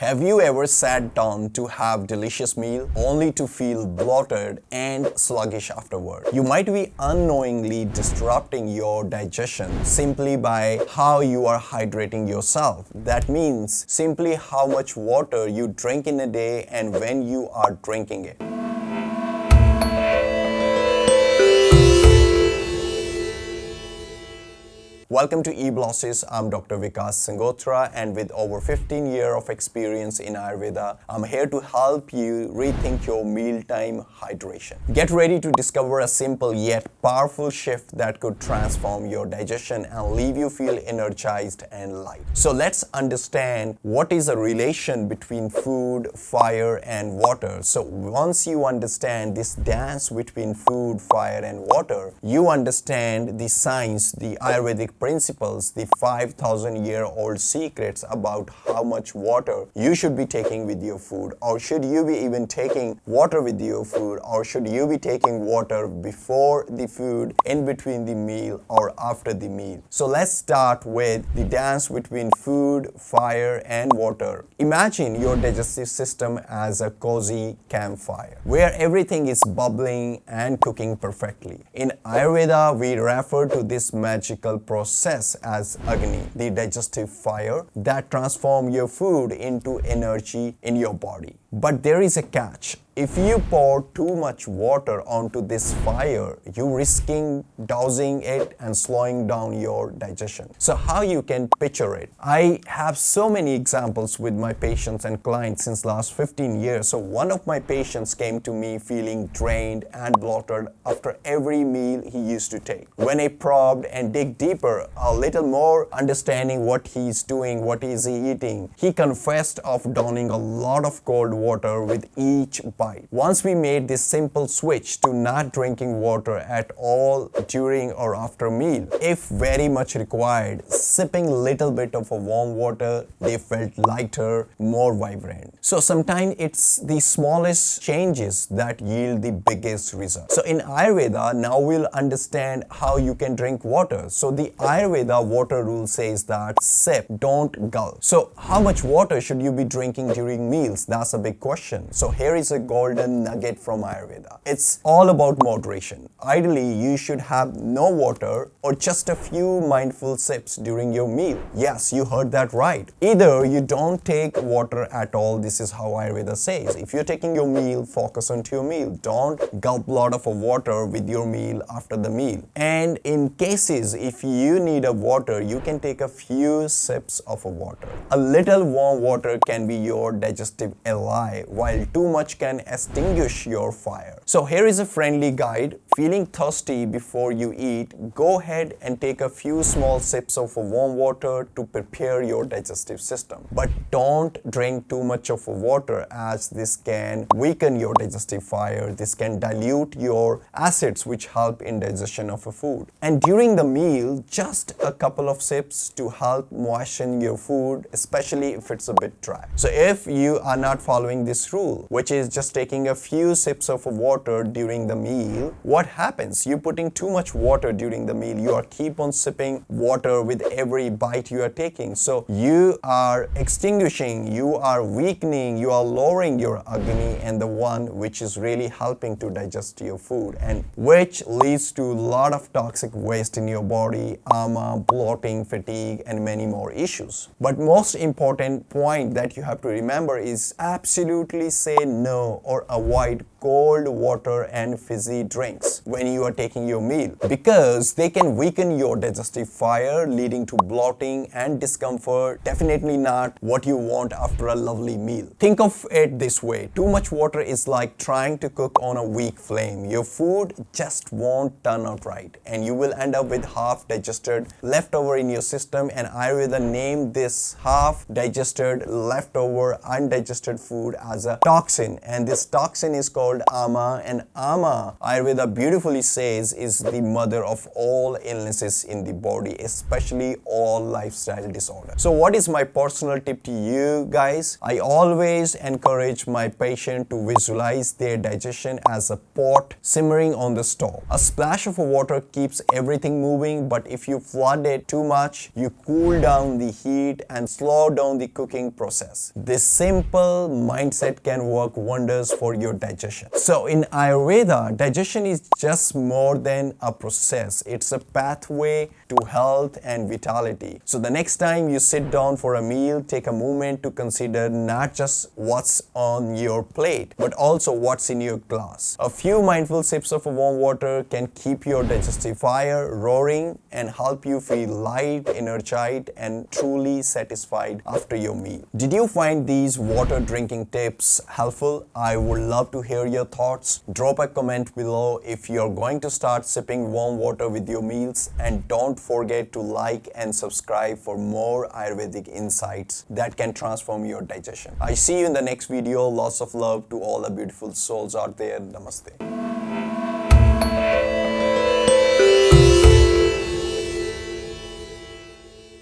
Have you ever sat down to have delicious meal only to feel bloated and sluggish afterward? You might be unknowingly disrupting your digestion simply by how you are hydrating yourself. That means simply how much water you drink in a day and when you are drinking it. Welcome to eBlosis. I'm Dr. Vikas Sangotra, and with over 15 years of experience in Ayurveda, I'm here to help you rethink your mealtime hydration. Get ready to discover a simple yet powerful shift that could transform your digestion and leave you feel energized and light. So let's understand what is a relation between food, fire, and water. So once you understand this dance between food, fire, and water, you understand the science, the Ayurvedic principles, the 5,000-year-old secrets about how much water you should be taking with your food, or should you be even taking water with your food, or should you be taking water before the food, in between the meal, or after the meal. So let's start with the dance between food, fire, and water. Imagine your digestive system as a cozy campfire where everything is bubbling and cooking perfectly. In Ayurveda, we refer to this magical process as Agni, the digestive fire that transforms your food into energy in your body. But there is a catch. If you pour too much water onto this fire, you're risking dousing it and slowing down your digestion. So how you can picture it? I have so many examples with my patients and clients since last 15 years. So one of my patients came to me feeling drained and bloated after every meal he used to take. When I probed and dig deeper, a little more understanding what he's doing, what is he eating, he confessed of downing a lot of cold water with each bite. Once we made this simple switch to not drinking water at all during or after meal, if very much required, sipping little bit of a warm water, they felt lighter, more vibrant. So sometimes it's the smallest changes that yield the biggest result. So in Ayurveda, now we'll understand how you can drink water. So the Ayurveda water rule says that sip, don't gulp. So how much water should you be drinking during meals? That's a big question. So here is a golden nugget from Ayurveda. It's all about moderation. Ideally, you should have no water or just a few mindful sips during your meal. Yes, you heard that right. Either you don't take water at all. This is how Ayurveda says. If you're taking your meal, focus on your meal. Don't gulp a lot of water with your meal after the meal. And in cases, if you need a water, you can take a few sips of water. A little warm water can be your digestive ally, while too much can extinguish your fire. So here is a friendly guide. Feeling thirsty before you eat, go ahead and take a few small sips of warm water to prepare your digestive system. But don't drink too much of water, as this can weaken your digestive fire. This can dilute your acids which help in digestion of a food. And during the meal, just a couple of sips to help moisten your food, especially if it's a bit dry. So if you are not following this rule, which is just taking a few sips of water during the meal, what happens? You're putting too much water during the meal. You are keep on sipping water with every bite you are taking. So you are extinguishing, you are weakening, you are lowering your Agni, and the one which is really helping to digest your food, and which leads to a lot of toxic waste in your body, ama, bloating, fatigue, and many more issues. But most important point that you have to remember is absolutely say no or avoid cold water and fizzy drinks when you are taking your meal, because they can weaken your digestive fire, leading to bloating and discomfort. Definitely not what you want after a lovely meal. Think of it this way. Too much water is like trying to cook on a weak flame. Your food just won't turn out right, and you will end up with half digested leftover in your system. And Ayurveda named this half digested leftover undigested food food as a toxin, and this toxin is called ama, and ama, Ayurveda beautifully says, is the mother of all illnesses in the body, especially all lifestyle disorders. So what is my personal tip to you guys? I always encourage my patient to visualize their digestion as a pot simmering on the stove. A splash of water keeps everything moving, but if you flood it too much, you cool down the heat and slow down the cooking process. This simple mindset can work wonders for your digestion. So in Ayurveda, digestion is just more than a process. It's a pathway to health and vitality. So the next time you sit down for a meal, take a moment to consider not just what's on your plate, but also what's in your glass. A few mindful sips of warm water can keep your digestive fire roaring and help you feel light, energized, and truly satisfied after your meal. Did you find these water drinking tips helpful? I would love to hear your thoughts. Drop a comment below if you're going to start sipping warm water with your meals, and don't forget to like and subscribe for more Ayurvedic insights that can transform your digestion. I see you in the next video. Lots of love to all the beautiful souls out there. Namaste.